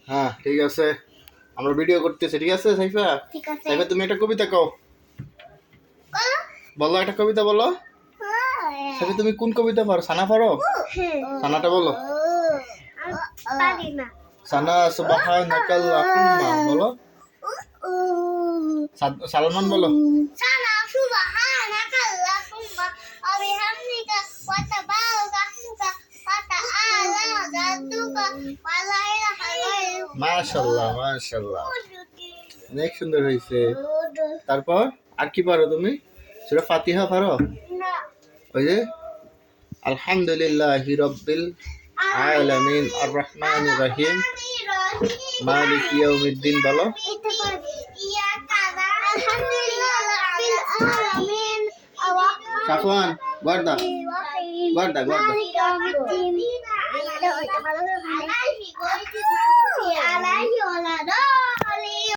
হ্যাঁ ঠিক আছে, আমরা ভিডিও করতেছি। ঠিক আছে সাইফা, ঠিক আছে। সাইফা তুমি একটা কবিতা কও, বলো একটা কবিতা বলো। সাইফা তুমি কোন কবিতা পারো? সানা পারো? সানাটা বলো। পারি না। সানা সুবহানাকাল্লাহুম্মা বলো। সালমান বলো। সানা সুবহানাকাল্লাহুম্মা ওয়া বিহামদিকা ওয়া তাবারাকা ইসমুকা ওয়া তাআলা জাদ্দুকা ওয়া লা ইলাহা গায়রুকা। মাশাআল্লাহ মাশাআল্লাহ, অনেক সুন্দর হয়েছে। তারপর আর কি পারো তুমি? সূরা ফাতিহা পারো? না। ওই যে আলহামদুলিল্লাহি রাব্বিল আলামিন আর রহমানির রহিম মালিক ইয়াউমিদ্দিন বলো। সাফওয়ান গর্দা গর্দা গর্দা।